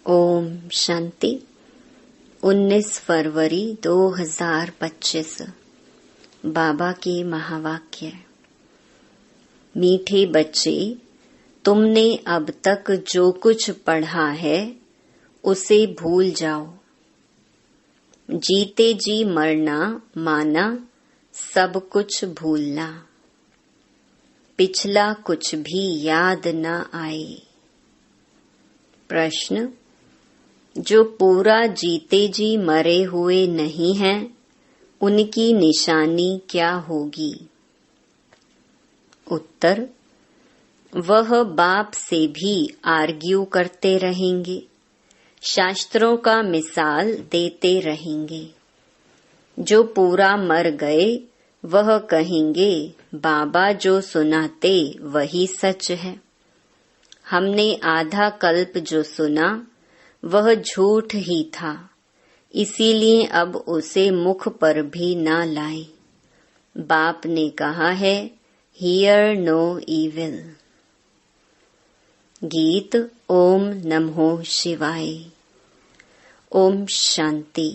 ओम शांति। 19 फरवरी 2025 बाबा के महावाक्य। मीठे बच्चे, तुमने अब तक जो कुछ पढ़ा है उसे भूल जाओ। जीते जी मरना माना सब कुछ भूलना। पिछला कुछ भी याद न आए। प्रश्न: जो पूरा जीते जी मरे हुए नहीं हैं, उनकी निशानी क्या होगी? उत्तर: वह बाप से भी आर्ग्यू करते रहेंगे, शास्त्रों का मिसाल देते रहेंगे। जो पूरा मर गए वह कहेंगे, बाबा जो सुनाते वही सच है। हमने आधा कल्प जो सुना वह झूठ ही था, इसीलिए अब उसे मुख पर भी न लाए। बाप ने कहा है, हियर नो इविल। गीत ओम नमो शिवाय। ओम शांति।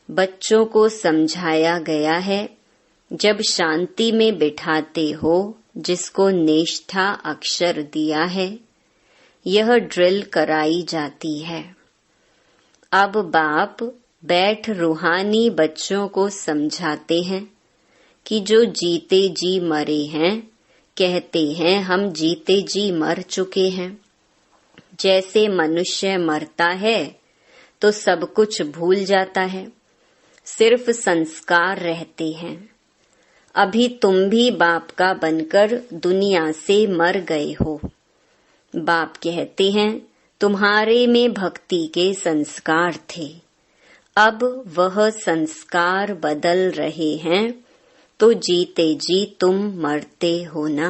बच्चों को समझाया गया है, जब शांति में बिठाते हो जिसको निष्ठा अक्षर दिया है, यह ड्रिल कराई जाती है। अब बाप बैठ रूहानी बच्चों को समझाते हैं कि जो जीते जी मरे हैं, कहते हैं हम जीते जी मर चुके हैं। जैसे मनुष्य मरता है तो सब कुछ भूल जाता है, सिर्फ संस्कार रहते हैं। अभी तुम भी बाप का बनकर दुनिया से मर गए हो। बाप कहते हैं, तुम्हारे में भक्ति के संस्कार थे, अब वह संस्कार बदल रहे हैं, तो जीते जी तुम मरते हो ना।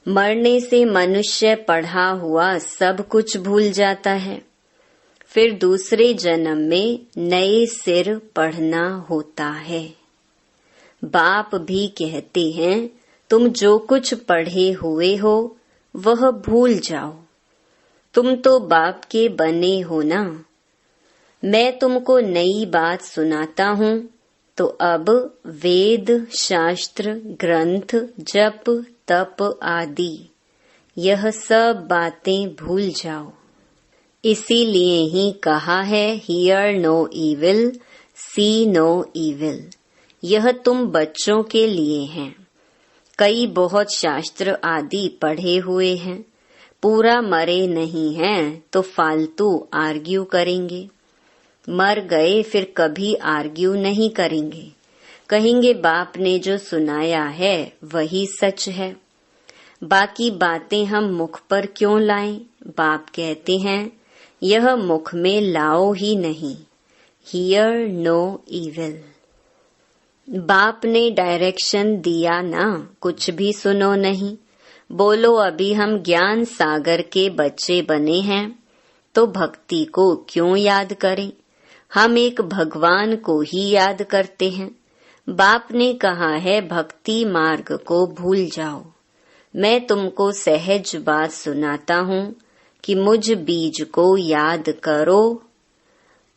मरने से मनुष्य पढ़ा हुआ सब कुछ भूल जाता है, फिर दूसरे जन्म में नए सिर पढ़ना होता है। बाप भी कहते हैं, तुम जो कुछ पढ़े हुए हो वह भूल जाओ, तुम तो बाप के बने हो ना। मैं तुमको नई बात सुनाता हूँ, तो अब वेद, शास्त्र, ग्रंथ, जप, तप आदि यह सब बातें भूल जाओ। इसीलिए ही कहा है, hear no evil, see no evil. यह तुम बच्चों के लिए हैं। कई बहुत शास्त्र आदि पढ़े हुए हैं, पूरा मरे नहीं हैं तो फालतू आर्ग्यू करेंगे। मर गए फिर कभी आर्ग्यू नहीं करेंगे, कहेंगे बाप ने जो सुनाया है वही सच है, बाकी बातें हम मुख पर क्यों लाएं? बाप कहते हैं, यह मुख में लाओ ही नहीं। Hear no evil. बाप ने डायरेक्शन दिया ना, कुछ भी सुनो नहीं। बोलो अभी हम ज्ञान सागर के बच्चे बने हैं, तो भक्ति को क्यों याद करें? हम एक भगवान को ही याद करते हैं। बाप ने कहा है, भक्ति मार्ग को भूल जाओ। मैं तुमको सहज बात सुनाता हूँ कि मुझ बीज को याद करो,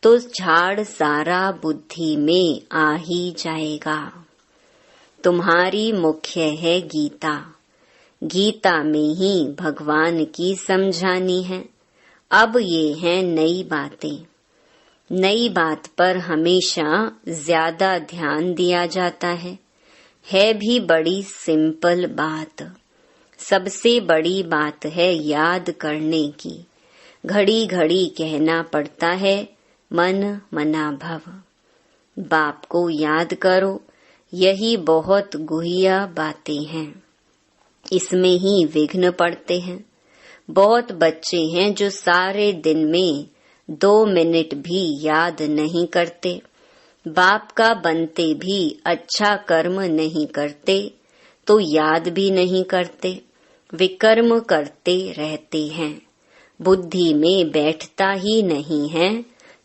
तो झाड़ सारा बुद्धि में आ ही जाएगा। तुम्हारी मुख्य है गीता, गीता में ही भगवान की समझानी है। अब ये हैं नई बातें। नई बात पर हमेशा ज्यादा ध्यान दिया जाता है भी बड़ी सिंपल बात। सबसे बड़ी बात है याद करने की। घड़ी घड़ी कहना पड़ता है, मन मना भव। बाप को याद करो, यही बहुत गुहिया बातें हैं, इसमें ही विघ्न पड़ते हैं। बहुत बच्चे हैं जो सारे दिन में 2 मिनट भी याद नहीं करते। बाप का बनते भी अच्छा कर्म नहीं करते, तो याद भी नहीं करते, विकर्म करते रहते हैं। बुद्धि में बैठता ही नहीं है,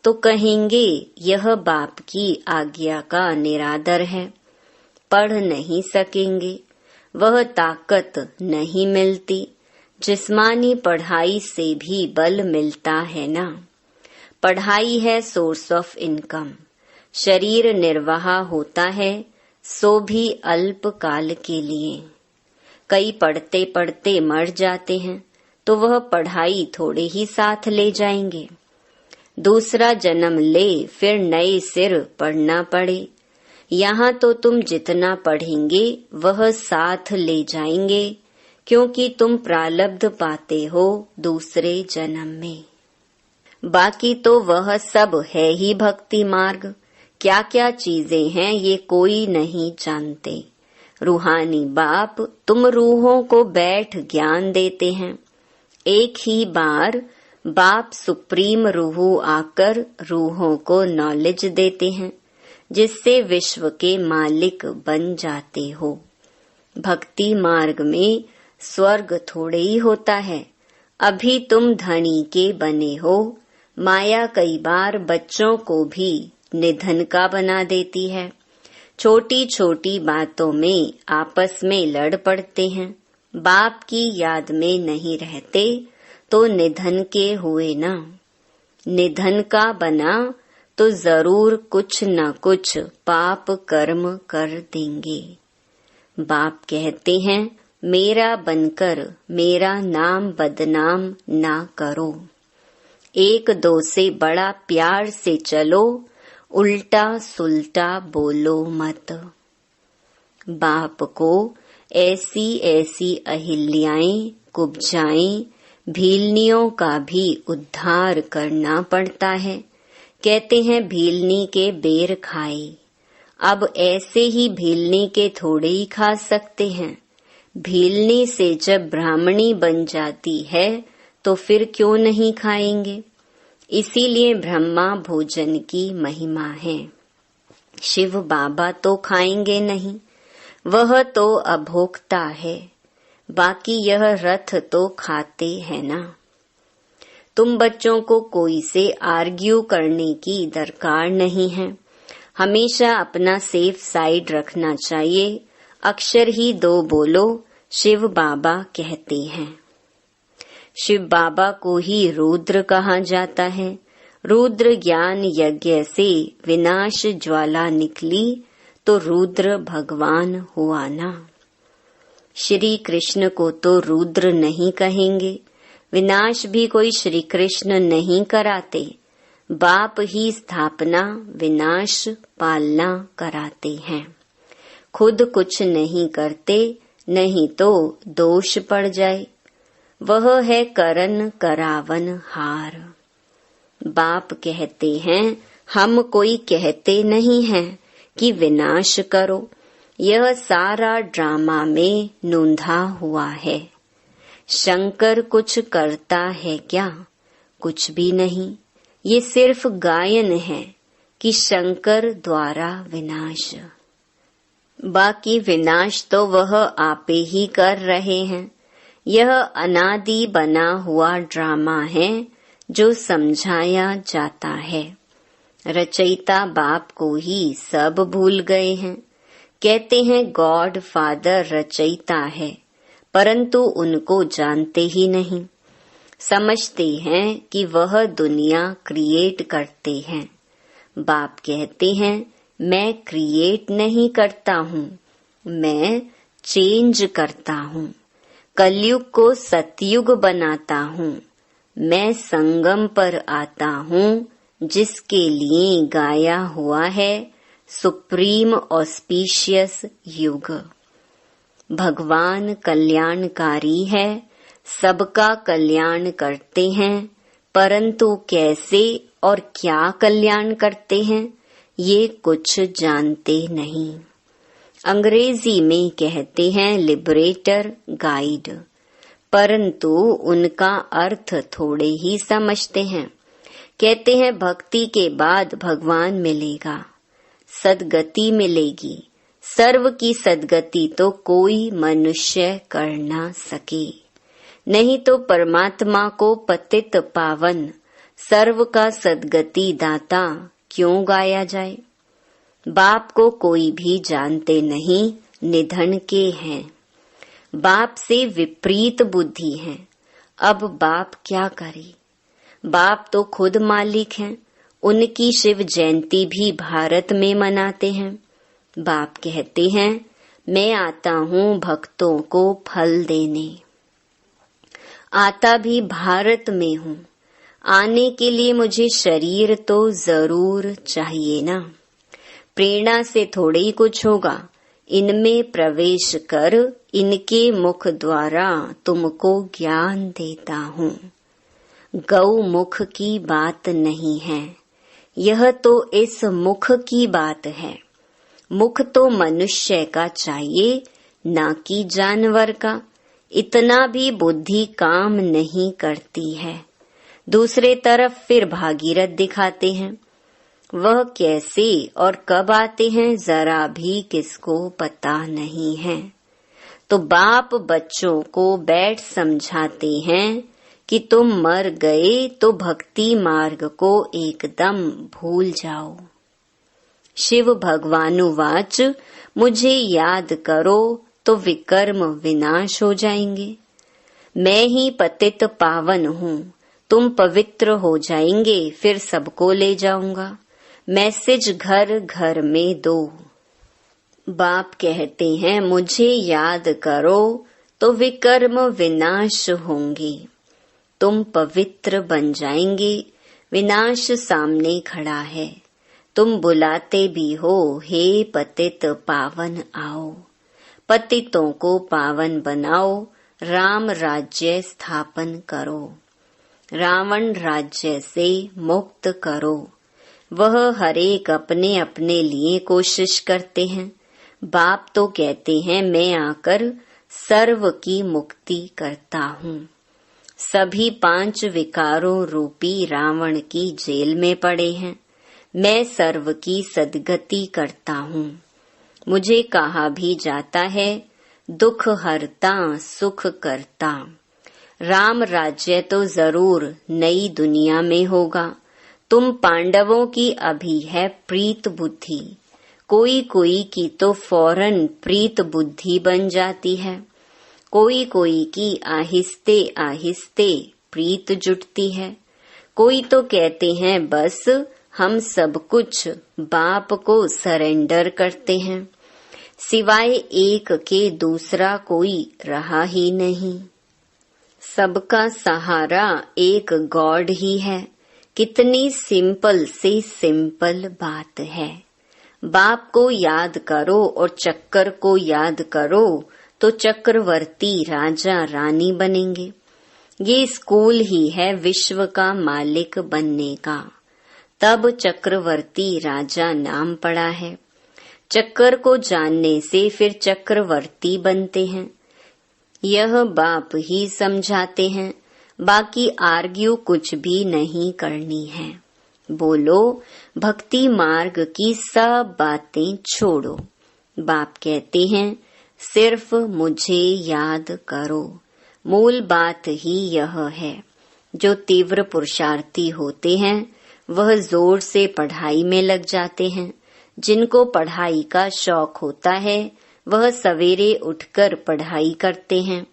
तो कहेंगे यह बाप की आज्ञा का निरादर है। पढ़ नहीं सकेंगे, वह ताकत नहीं मिलती। जिस्मानी पढ़ाई से भी बल मिलता है ना। पढ़ाई है सोर्स ऑफ इनकम, शरीर निर्वाह होता है, सो भी अल्प काल के लिए। कई पढ़ते पढ़ते मर जाते हैं तो वह पढ़ाई थोड़े ही साथ ले जाएंगे। दूसरा जन्म ले फिर नए सिर पढ़ना पड़े। यहाँ तो तुम जितना पढ़ेंगे वह साथ ले जाएंगे, क्योंकि तुम प्रारब्ध पाते हो दूसरे जन्म में। बाकी तो वह सब है ही भक्ति मार्ग। क्या क्या चीजें हैं ये कोई नहीं जानते। रूहानी बाप तुम रूहों को बैठ ज्ञान देते हैं। एक ही बार बाप सुप्रीम रूह आकर रूहों को नॉलेज देते हैं, जिससे विश्व के मालिक बन जाते हो। भक्ति मार्ग में स्वर्ग थोड़े ही होता है। अभी तुम धनी के बने हो। माया कई बार बच्चों को भी निधन का बना देती है। छोटी छोटी बातों में आपस में लड़ पड़ते हैं। बाप की याद में नहीं रहते तो निधन के हुए ना। निधन का बना तो जरूर कुछ न कुछ पाप कर्म कर देंगे। बाप कहते हैं मेरा बनकर मेरा नाम बदनाम ना करो। एक दो से बड़ा प्यार से चलो, उल्टा सुल्टा बोलो मत। बाप को ऐसी ऐसी अहिल्याएं, कुब्जाएं, भीलनियों का भी उद्धार करना पड़ता है। कहते हैं भीलनी के बेर खाए। अब ऐसे ही भीलनी के थोड़े ही खा सकते हैं। भीलनी से जब ब्राह्मणी बन जाती है तो फिर क्यों नहीं खाएंगे। इसीलिए ब्रह्मा भोजन की महिमा है। शिव बाबा तो खाएंगे नहीं, वह तो अभोक्ता है। बाकी यह रथ तो खाते हैं ना। तुम बच्चों को कोई से आर्ग्यू करने की दरकार नहीं है। हमेशा अपना सेफ साइड रखना चाहिए। अक्षर ही दो बोलो, शिव बाबा कहते हैं। शिव बाबा को ही रुद्र कहा जाता है। रुद्र ज्ञान यज्ञ से विनाश ज्वाला निकली तो रुद्र भगवान हुआ ना। श्री कृष्ण को तो रुद्र नहीं कहेंगे। विनाश भी कोई श्री कृष्ण नहीं कराते। बाप ही स्थापना विनाश पालना कराते हैं। खुद कुछ नहीं करते, नहीं तो दोष पड़ जाए। वह है करन करावन हार। बाप कहते हैं हम कोई कहते नहीं हैं कि विनाश करो। यह सारा ड्रामा में नूंधा हुआ है। शंकर कुछ करता है क्या? कुछ भी नहीं। ये सिर्फ गायन है कि शंकर द्वारा विनाश। बाकी विनाश तो वह आपे ही कर रहे हैं। यह अनादि बना हुआ ड्रामा है जो समझाया जाता है। रचयिता बाप को ही सब भूल गए हैं। कहते हैं गॉड फादर रचयिता है, परंतु उनको जानते ही नहीं। समझते हैं कि वह दुनिया क्रिएट करते हैं। बाप कहते हैं मैं क्रिएट नहीं करता हूँ, मैं चेंज करता हूँ। कलयुग को सतयुग बनाता हूँ। मैं संगम पर आता हूँ, जिसके लिए गाया हुआ है सुप्रीम ऑस्पिशियस युग। भगवान कल्याणकारी है, सबका कल्याण करते हैं, परंतु कैसे और क्या कल्याण करते हैं ये कुछ जानते नहीं। अंग्रेजी में कहते हैं लिबरेटर गाइड, परंतु उनका अर्थ थोड़े ही समझते हैं। कहते हैं भक्ति के बाद भगवान मिलेगा, सद्गति मिलेगी। सर्व की सद्गति तो कोई मनुष्य कर ना सके, नहीं तो परमात्मा को पतित पावन सर्व का सद्गति दाता क्यों गाया जाए। बाप को कोई भी जानते नहीं, निधन के हैं। बाप से विपरीत बुद्धि है, अब बाप क्या करे? बाप तो खुद मालिक हैं। उनकी शिव जयंती भी भारत में मनाते हैं। बाप कहते हैं, मैं आता हूँ भक्तों को फल देने। आता भी भारत में हूँ। आने के लिए मुझे शरीर तो जरूर चाहिए ना। प्रेरणा से थोड़े ही कुछ होगा। इनमें प्रवेश कर इनके मुख द्वारा तुमको ज्ञान देता हूँ। गौ मुख की बात नहीं है, यह तो इस मुख की बात है। मुख तो मनुष्य का चाहिए, ना कि जानवर का। इतना भी बुद्धि काम नहीं करती है। दूसरे तरफ फिर भागीरथ दिखाते हैं। वह कैसे और कब आते हैं जरा भी किसको पता नहीं है। तो बाप बच्चों को बैठ समझाते हैं कि तुम मर गए तो भक्ति मार्ग को एकदम भूल जाओ। शिव भगवानुवाच, मुझे याद करो तो विकर्म विनाश हो जाएंगे। मैं ही पतित पावन हूँ, तुम पवित्र हो जाएंगे, फिर सबको ले जाऊंगा। मैसेज घर घर में दो। बाप कहते हैं, मुझे याद करो तो विकर्म विनाश होंगे, तुम पवित्र बन जाएंगे। विनाश सामने खड़ा है। तुम बुलाते भी हो, हे पतित पावन आओ। पतितों को पावन बनाओ, राम राज्य स्थापन करो। रावण राज्य से मुक्त करो। वह हरेक अपने अपने लिए कोशिश करते हैं। बाप तो कहते हैं, मैं आकर सर्व की मुक्ति करता हूँ। सभी 5 विकारों रूपी रावण की जेल में पड़े हैं। मैं सर्व की सद्गति करता हूँ। मुझे कहा भी जाता है, दुख हरता सुख करता। राम राज्य तो जरूर नई दुनिया में होगा। तुम पांडवों की अभी है प्रीत बुद्धि। कोई कोई की तो फौरन प्रीत बुद्धि बन जाती है। कोई कोई की आहिस्ते आहिस्ते प्रीत जुटती है। कोई तो कहते हैं, बस हम सब कुछ बाप को सरेंडर करते हैं। सिवाय एक के दूसरा कोई रहा ही नहीं। सबका सहारा एक गॉड ही है। कितनी सिंपल से सिंपल बात है। बाप को याद करो और चक्कर को याद करो तो चक्रवर्ती राजा रानी बनेंगे। ये स्कूल ही है विश्व का मालिक बनने का। तब चक्रवर्ती राजा नाम पड़ा है। चक्कर को जानने से फिर चक्रवर्ती बनते हैं। यह बाप ही समझाते हैं। बाकी आर्ग्यू कुछ भी नहीं करनी है। बोलो, भक्ति मार्ग की सब बातें छोड़ो। बाप कहते हैं, सिर्फ मुझे याद करो। मूल बात ही यह है। जो तीव्र पुरुषार्थी होते हैं वह जोर से पढ़ाई में लग जाते हैं। जिनको पढ़ाई का शौक होता है वह सवेरे उठकर पढ़ाई करते हैं।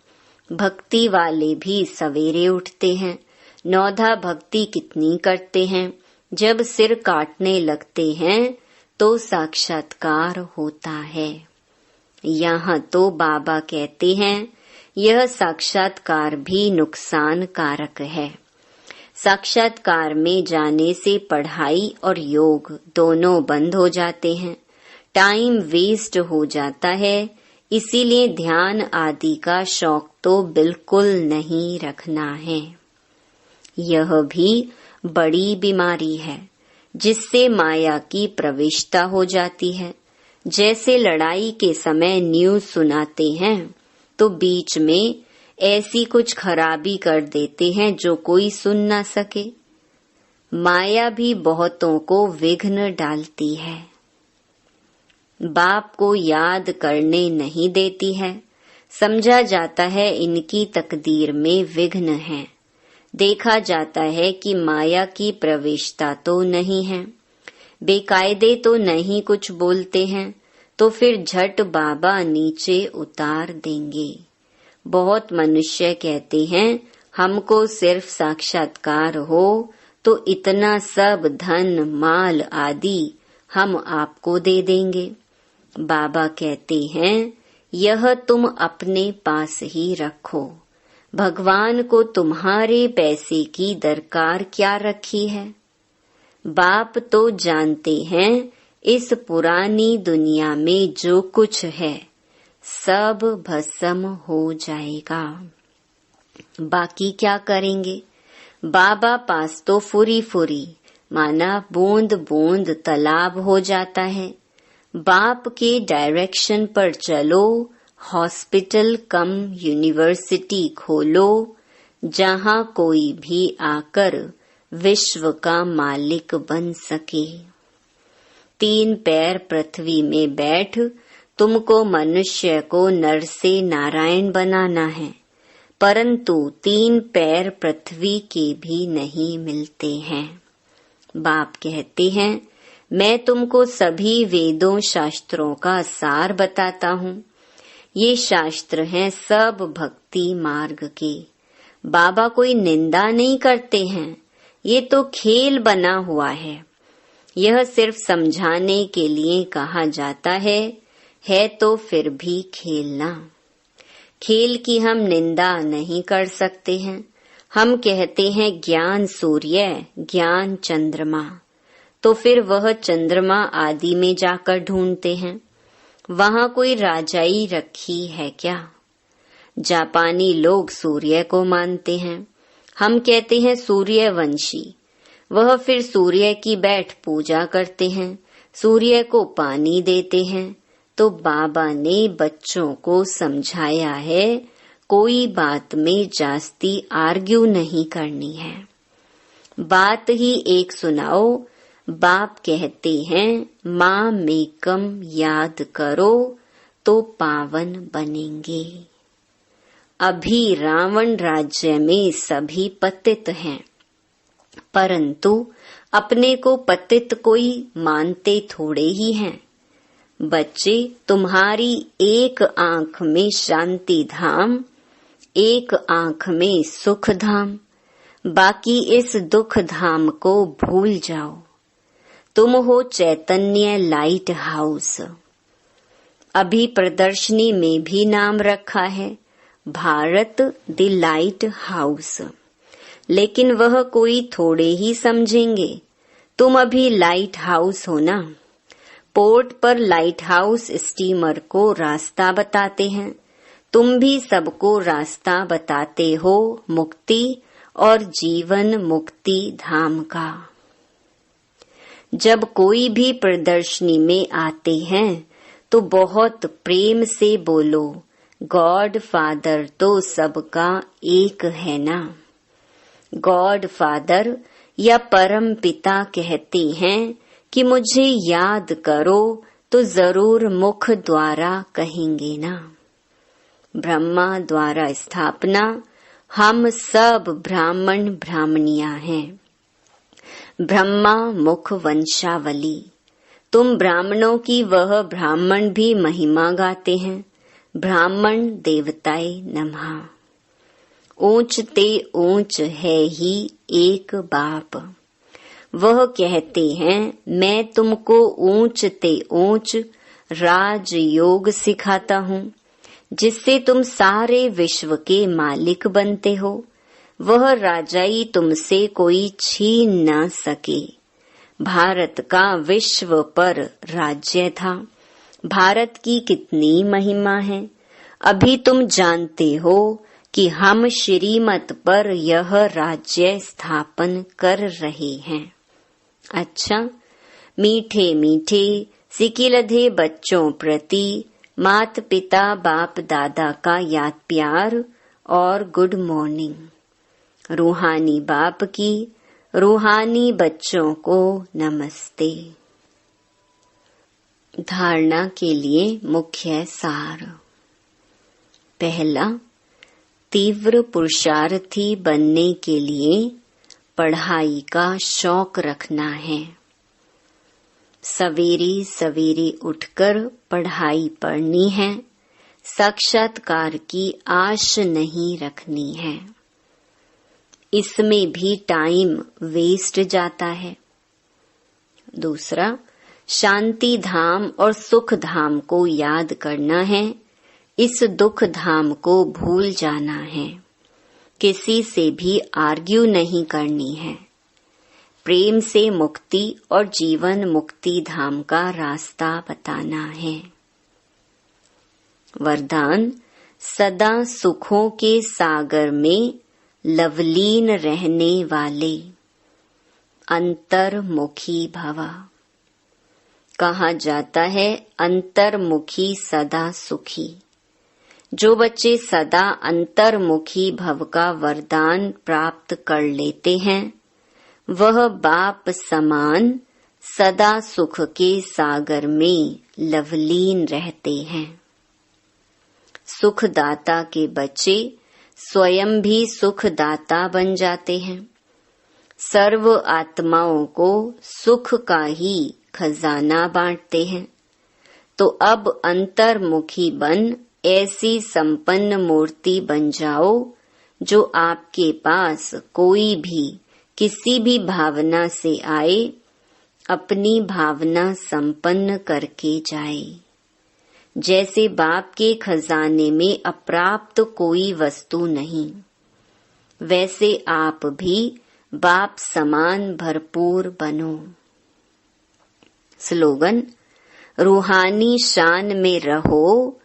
भक्ति वाले भी सवेरे उठते हैं। नौधा भक्ति कितनी करते हैं। जब सिर काटने लगते हैं तो साक्षात्कार होता है। यहाँ तो बाबा कहते हैं, यह साक्षात्कार भी नुकसान कारक है। साक्षात्कार में जाने से पढ़ाई और योग दोनों बंद हो जाते हैं। टाइम वेस्ट हो जाता है। इसीलिए ध्यान आदि का शौक तो बिल्कुल नहीं रखना है। यह भी बड़ी बीमारी है जिससे माया की प्रविष्टता हो जाती है। जैसे लड़ाई के समय न्यूज़ सुनाते हैं तो बीच में ऐसी कुछ खराबी कर देते हैं जो कोई सुन ना सके। माया भी बहुतों को विघ्न डालती है। बाप को याद करने नहीं देती है। समझा जाता है इनकी तकदीर में विघ्न है। देखा जाता है कि माया की प्रवेशता तो नहीं है। बेकायदे तो नहीं कुछ बोलते हैं तो फिर झट बाबा नीचे उतार देंगे। बहुत मनुष्य कहते हैं हमको सिर्फ साक्षात्कार हो तो इतना सब धन माल आदि हम आपको दे देंगे। बाबा कहते हैं यह तुम अपने पास ही रखो, भगवान को तुम्हारे पैसे की दरकार क्या रखी है। बाप तो जानते हैं इस पुरानी दुनिया में जो कुछ है सब भस्म हो जाएगा, बाकी क्या करेंगे। बाबा पास तो फुरी फुरी माना बूंद बूंद तालाब हो जाता है। बाप के डायरेक्शन पर चलो, हॉस्पिटल कम यूनिवर्सिटी खोलो, जहाँ कोई भी आकर विश्व का मालिक बन सके। 3 पैर पृथ्वी में बैठ तुमको मनुष्य को नर से नारायण बनाना है, परंतु 3 पैर पृथ्वी के भी नहीं मिलते हैं। बाप कहते हैं मैं तुमको सभी वेदों शास्त्रों का सार बताता हूँ। ये शास्त्र हैं सब भक्ति मार्ग के। बाबा कोई निंदा नहीं करते हैं, ये तो खेल बना हुआ है। यह सिर्फ समझाने के लिए कहा जाता है तो फिर भी खेलना। खेल की हम निंदा नहीं कर सकते हैं। हम कहते हैं ज्ञान सूर्य, ज्ञान चंद्रमा, तो फिर वह चंद्रमा आदि में जाकर ढूंढते हैं। वहाँ कोई राजाई रखी है क्या? जापानी लोग सूर्य को मानते हैं, हम कहते हैं सूर्यवंशी। वह फिर सूर्य की बैठ पूजा करते हैं, सूर्य को पानी देते हैं। तो बाबा ने बच्चों को समझाया है कोई बात में जास्ती आर्ग्यू नहीं करनी है, बात ही एक सुनाओ। बाप कहते हैं माँ मेकम याद करो तो पावन बनेंगे। अभी रावण राज्य में सभी पतित हैं, परंतु अपने को पतित कोई मानते थोड़े ही हैं। बच्चे, तुम्हारी एक आंख में शांति धाम, एक आंख में सुख धाम, बाकी इस दुख धाम को भूल जाओ। तुम हो चैतन्य लाइट हाउस। अभी प्रदर्शनी में भी नाम रखा है भारत द लाइट हाउस, लेकिन वह कोई थोड़े ही समझेंगे। तुम अभी लाइट हाउस हो ना। पोर्ट पर लाइट हाउस स्टीमर को रास्ता बताते हैं, तुम भी सबको रास्ता बताते हो मुक्ति और जीवन मुक्ति धाम का। जब कोई भी प्रदर्शनी में आते हैं तो बहुत प्रेम से बोलो गॉड फादर तो सबका एक है ना। गॉड फादर या परम पिता कहते हैं कि मुझे याद करो तो जरूर मुख द्वारा कहेंगे ना। ब्रह्मा द्वारा स्थापना, हम सब ब्राह्मण ब्राह्मणियां हैं। ब्रह्मा मुख वंशावली, तुम ब्राह्मणों की वह ब्राह्मण भी महिमा गाते हैं। ब्राह्मण देवताय नमः। ऊंच ते ऊंच है ही एक बाप। वह कहते हैं मैं तुमको ऊंच ते ऊंच राजयोग सिखाता हूँ, जिससे तुम सारे विश्व के मालिक बनते हो। वह राजाई तुमसे कोई छीन ना सके। भारत का विश्व पर राज्य था। भारत की कितनी महिमा है, अभी तुम जानते हो कि हम श्रीमत पर यह राज्य स्थापन कर रहे हैं। अच्छा, मीठे मीठे सिकिलधे बच्चों प्रति मात पिता बाप दादा का याद प्यार और गुड मॉर्निंग। रूहानी बाप की रूहानी बच्चों को नमस्ते। धारणा के लिए मुख्य सार। पहला, तीव्र पुरुषार्थी बनने के लिए पढ़ाई का शौक रखना है। सवेरे सवेरे उठकर पढ़ाई पढ़नी है, साक्षात्कार की आश नहीं रखनी है। इसमें भी टाइम वेस्ट जाता है। दूसरा, शांति धाम और सुख धाम को याद करना है, इस दुख धाम को भूल जाना है। किसी से भी आर्ग्यू नहीं करनी है। प्रेम से मुक्ति और जीवन मुक्ति धाम का रास्ता बताना है। वरदान, सदा सुखों के सागर में लवलीन रहने वाले अंतर्मुखी भव। कहा जाता है अंतर्मुखी सदा सुखी। जो बच्चे सदा अंतर्मुखी भव का वरदान प्राप्त कर लेते हैं, वह बाप समान सदा सुख के सागर में लवलीन रहते हैं। सुखदाता के बच्चे स्वयं भी सुखदाता बन जाते हैं। सर्व आत्माओं को सुख का ही खजाना बांटते हैं। तो अब अंतर्मुखी बन ऐसी संपन्न मूर्ति बन जाओ, जो आपके पास कोई भी किसी भी भावना से आए, अपनी भावना संपन्न करके जाए। जैसे बाप के खजाने में अप्राप्त कोई वस्तु नहीं, वैसे आप भी बाप समान भरपूर बनो। स्लोगन, रूहानी शान में रहो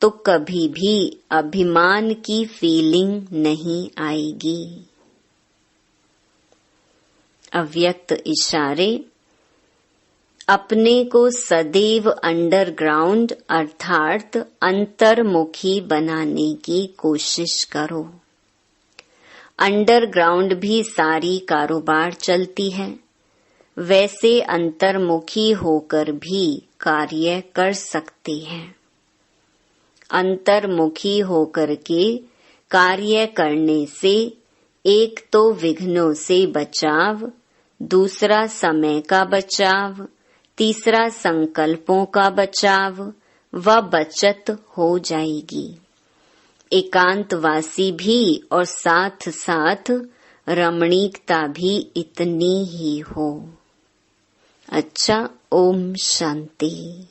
तो कभी भी अभिमान की फीलिंग नहीं आएगी। अव्यक्त इशारे, अपने को सदैव अंडरग्राउंड अर्थात अंतर्मुखी बनाने की कोशिश करो। अंडरग्राउंड भी सारी कारोबार चलती है, वैसे अंतर्मुखी होकर भी कार्य कर सकते हैं। अंतर्मुखी होकर के कार्य करने से एक तो विघ्नों से बचाव, दूसरा समय का बचाव, तीसरा संकल्पों का बचाव व बचत हो जाएगी। एकांतवासी भी और साथ साथ रमणीकता भी इतनी ही हो। अच्छा, ओम शांति।